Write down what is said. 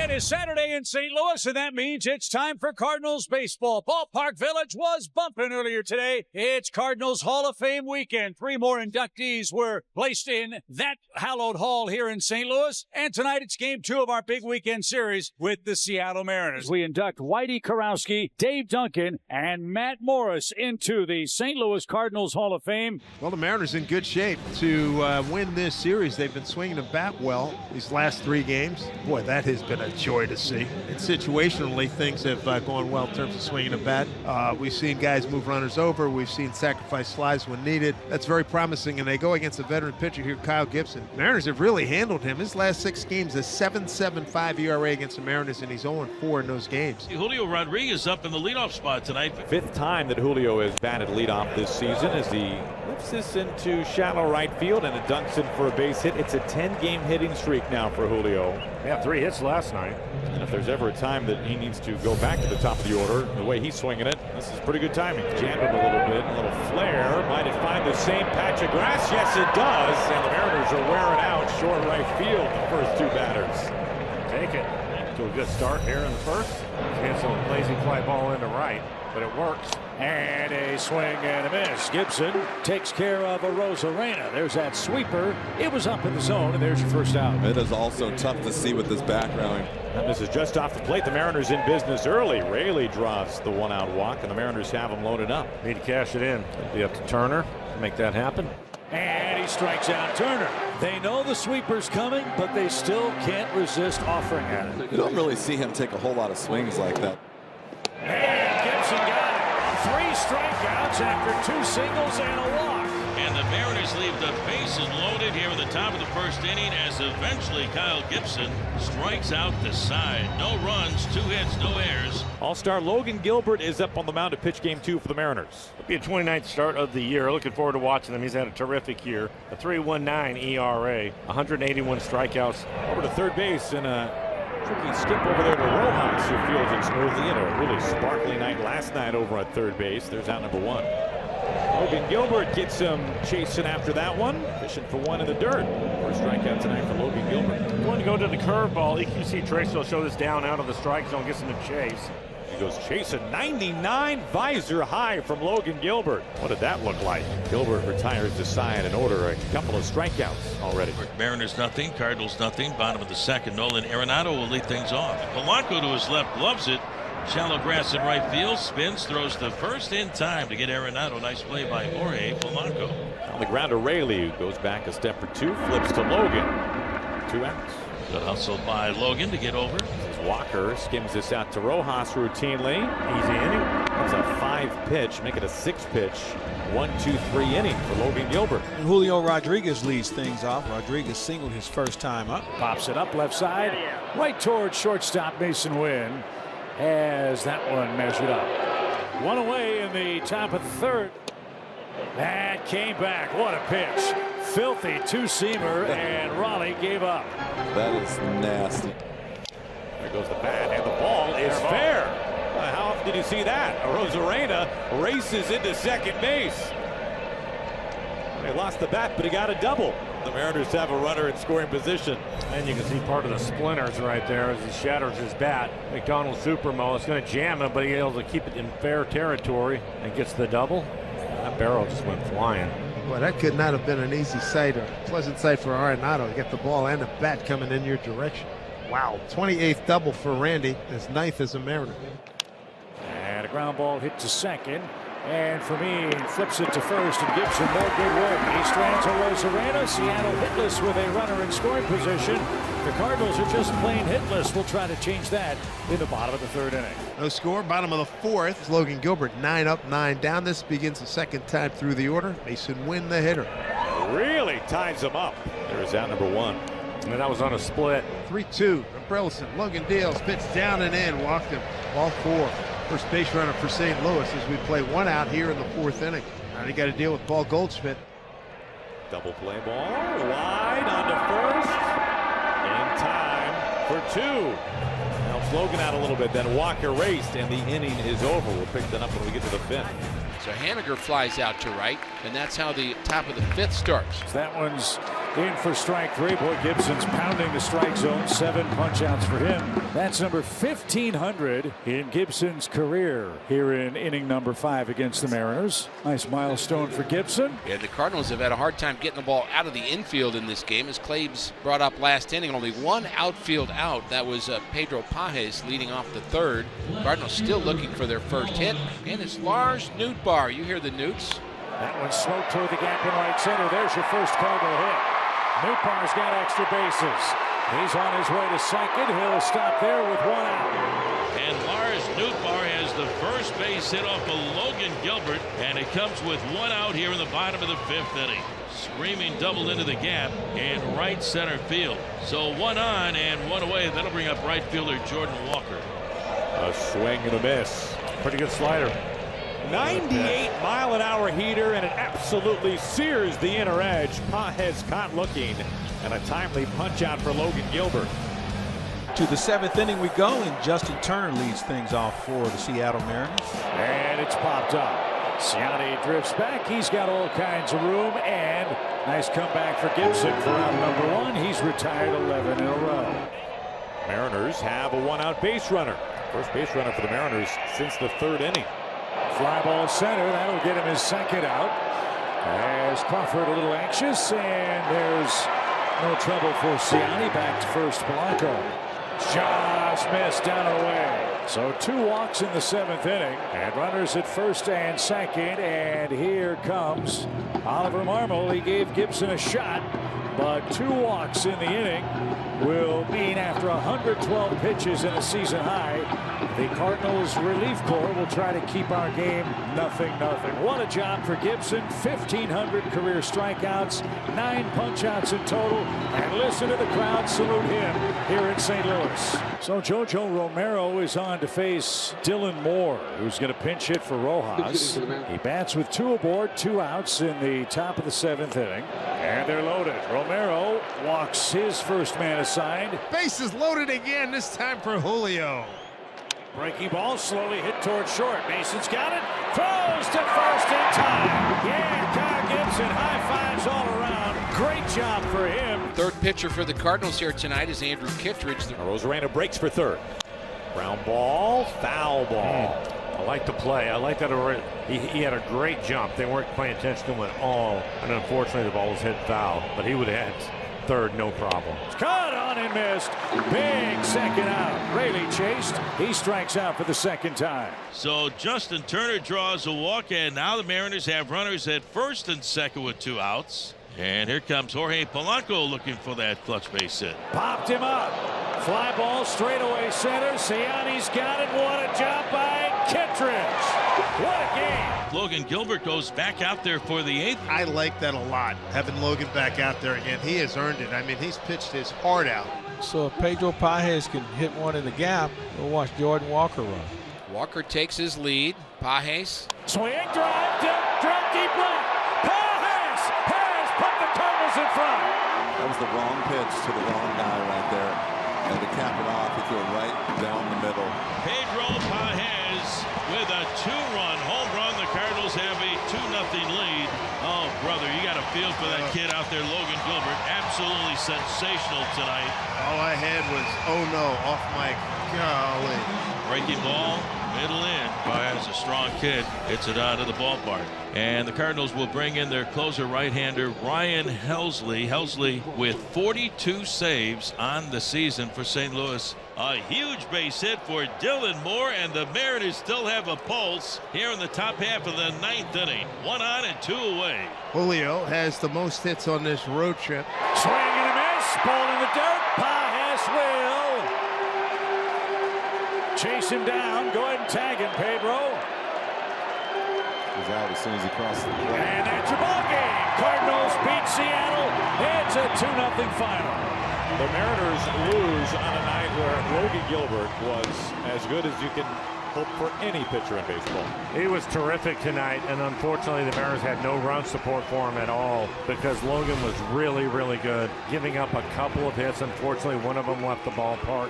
It is Saturday in St. Louis, and that means it's time for Cardinals baseball. Ballpark Village was bumping earlier today. It's Cardinals Hall of Fame weekend. 3 more inductees were placed in that hallowed hall here in St. Louis. And tonight it's game 2 of our big weekend series with the Seattle Mariners. We induct Whitey Karowski, Dave Duncan, and Matt Morris into the St. Louis Cardinals Hall of Fame. Well, the Mariners in good shape to win this series. They've been swinging the bat well these last 3 games. Boy, that has been a joy to see. And situationally, things have gone well in terms of swinging the bat. We've seen guys move runners over. We've seen sacrifice flies when needed. That's very promising, and they go against a veteran pitcher here, Kyle Gibson. Mariners have really handled him. His last 6 games, a 7.75 ERA against the Mariners, and he's 0-4 in those games. Julio Rodriguez up in the leadoff spot tonight. 5th time that Julio has batted leadoff this season as he lifts this into shallow right field and it dunks in for a base hit. It's a 10-game hitting streak now for Julio. Yeah, 3 hits last night. And if there's ever a time that he needs to go back to the top of the order, the way he's swinging it, this is pretty good timing. Jammed him a little bit, a little flare. Might it find the same patch of grass? Yes, it does. And the Mariners are wearing out short right field, the first 2 batters. Take it. To a good start here in the first. Cancel a lazy fly ball into right, but it works. And a swing and a miss. Gibson takes care of a Rosarena. There's that sweeper. It was up in the zone, and there's your first out. It is also tough to see with this background. And this is just off the plate. The Mariners in business early. Raley draws the 1-out walk, and the Mariners have him loaded up. Need to cash it in. It'll be up to Turner to make that happen. And he strikes out Turner. They know the sweeper's coming, but they still can't resist offering at it. You don't really see him take a whole lot of swings like that. And Gibson got it. 3 strikeouts after 2 singles and a walk. And the Mariners leave the bases loaded here in the top of the first inning as eventually Kyle Gibson strikes out the side. No runs, 2 hits, no errors. All-star Logan Gilbert is up on the mound to pitch game 2 for the Mariners. It'll be a 29th start of the year. Looking forward to watching him. He's had a terrific year. A 3.19 ERA, 181 strikeouts. Over to third base and a tricky skip over there to Rojas, who fields it smoothly in a really sparkly night last night over at third base. There's out number 1. Logan Gilbert gets him chasing after that one. Fishing for 1 in the dirt. First strikeout tonight for Logan Gilbert. Going to go to the curveball. EQC Trace will show this down out of the strike zone. Gets him to chase. He goes chasing 99 visor high from Logan Gilbert. What did that look like? Gilbert retires to side in order. A couple of strikeouts already. Mariners nothing, Cardinals nothing. Bottom of the second. Nolan Arenado will lead things off. Polanco to his left gloves it. Shallow grass in right field. Spins, throws the first in time to get Arenado. Nice play by Jorge Polanco. On the ground to Raley, who goes back a step or 2, flips to Logan. 2 outs. Good hustle by Logan to get over. Walker skims this out to Rojas routinely. Easy inning. That's a 5-pitch, make it a 6-pitch. 1-2-3 inning for Logan Gilbert. And Julio Rodriguez leads things off. Rodriguez singled his first time up. Pops it up left side, right towards shortstop Mason Wynn. Has that one measured up. 1 away in the top of the 3rd. That came back. What a pitch. Filthy 2-seamer, and Raleigh gave up. That is nasty. There goes the bat, and the ball is fair. How often did you see that? Rosarena races into second base. He lost the bat, but he got a double. The Mariners have a runner in scoring position. And you can see part of the splinters right there as he shatters his bat. McDonald Supermo is going to jam him, but he's able to keep it in fair territory and gets the double. That barrel just went flying. Boy, that could not have been an easy sight or pleasant sight for Arenado to get the ball and the bat coming in your direction. Wow, 28th double for Randy, his 9th as a Mariner. And a ground ball hit to second. And for me, flips it to first, and Gibson more good work. He strands a Rosarena. Seattle hitless with a runner in scoring position. The Cardinals are just plain hitless. We'll try to change that in the bottom of the 3rd inning. No score, bottom of the 4th. Logan Gilbert 9 up, 9 down. This begins the 2nd time through the order. Mason Wynn, the hitter. Really ties him up. There's out number 1. And that was on a split. 3-2. Brillison, Logan Deals, pitch down and in, walked him. Ball 4. First base runner for St. Louis as we play 1 out here in the 4th inning. Now you got to deal with Paul Goldschmidt. Double play ball, wide onto first. In time for 2. Helps Logan out a little bit, then Walker raced, and the inning is over. We'll pick that up when we get to the 5th. So Haniger flies out to right, and that's how the top of the 5th starts. That one's in for strike 3. Boy, Gibson's pounding the strike zone. 7 punch outs for him. That's number 1,500 in Gibson's career here in inning number 5 against the Mariners. Nice milestone for Gibson. Yeah, the Cardinals have had a hard time getting the ball out of the infield in this game. As Claves brought up last inning, only one outfield out. That was Pedro Pages leading off the 3rd. Cardinals still looking for their first hit. And it's Lars Nootbaar. You hear the Newts. That one smoked toward the gap in right center. There's your first Cardinal hit. Nootbaar's got extra bases. He's on his way to second. He'll stop there with 1 out. And Lars Nootbaar has the first base hit off of Logan Gilbert, and it comes with 1 out here in the bottom of the 5th inning. Screaming double into the gap in right center field. So 1 on and 1 away. That'll bring up right fielder Jordan Walker. A swing and a miss. Pretty good slider. 98-mile-an-hour heater, and it absolutely sears the inner edge. Pages caught looking, and a timely punch out for Logan Gilbert. To the 7th inning we go, and Justin Turner leads things off for the Seattle Mariners. And it's popped up. Ciani drifts back. He's got all kinds of room, and nice comeback for Gibson for out number 1. He's retired 11 in a row. Mariners have a 1-out base runner. First base runner for the Mariners since the 3rd inning. Fly ball center. That'll get him his 2nd out. As Crawford a little anxious, and there's no trouble for Ciani. Back to first, Polanco. Just missed down and away. So 2 walks in the 7th inning, and runners at first and second. And here comes Oliver Marmol. He gave Gibson a shot, but 2 walks in the inning will mean after 112 pitches in a season high, the Cardinals relief corps will try to keep our game 0-0. What a job for Gibson. 1,500 career strikeouts, 9 punch outs in total, and listen to the crowd salute him here in St. Louis. So Jojo Romero is on to face Dylan Moore, who's going to pinch hit for Rojas. He bats with 2 aboard, 2 outs in the top of the 7th inning, and they're loaded. Romero walks his first man assigned. Bases loaded again, this time for Julio. Breaking ball slowly hit toward short. Mason's got it. Throws to first in time. Yeah, Kyle Gibson, high fives all around. Great job for him. 3rd pitcher for the Cardinals here tonight is Andrew Kittredge. Rosarena breaks for 3rd. Ground ball, foul ball. I like the play. I like that he had a great jump. They weren't paying attention to him at all, and unfortunately the ball was hit foul. But he would have had 3rd, no problem. Caught on and missed. Big 2nd out. Rayleigh chased. He strikes out for the 2nd time. So Justin Turner draws a walk, and now the Mariners have runners at first and second with 2 outs. And here comes Jorge Polanco looking for that clutch base hit. Popped him up. Fly ball straightaway center. Ciani's got it. What a job by Kittredge. What a game. Logan Gilbert goes back out there for the 8th. I like that a lot, having Logan back out there again. He has earned it. I mean, he's pitched his heart out. So if Pedro Pages can hit one in the gap, we'll watch Jordan Walker run. Walker takes his lead. Pages. Swing, drive deep left. Pages put the Cardinals in front. That was the wrong pitch to the wrong guy right there. And to cap it off, he threw it right down the middle. Pedro Pages with a 2-run home run. The Cardinals have a 2-0 lead. Oh, brother, you got a feel for that kid out there, Logan Gilbert. Absolutely sensational tonight. All I had was, oh no, off mic. Golly. Breaking ball, middle in. Pages, a strong kid, hits it out of the ballpark. And the Cardinals will bring in their closer right-hander, Ryan Helsley. Helsley with 42 saves on the season for St. Louis. A huge base hit for Dylan Moore, and the Mariners still have a pulse here in the top half of the 9th inning. 1 on and 2 away. Julio has the most hits on this road trip. Swing and a miss. Ball in the dirt. Pages will chase him down. Go ahead and tag him, Pedro. He's out as soon as he crosses the plate. And that's your ball game. Cardinals beat Seattle. It's a 2-0 final. The Mariners lose on a night where Logan Gilbert was as good as you can hope for any pitcher in baseball. He was terrific tonight, and unfortunately the Mariners had no run support for him at all because Logan was really, really good, giving up a couple of hits. Unfortunately, one of them left the ballpark.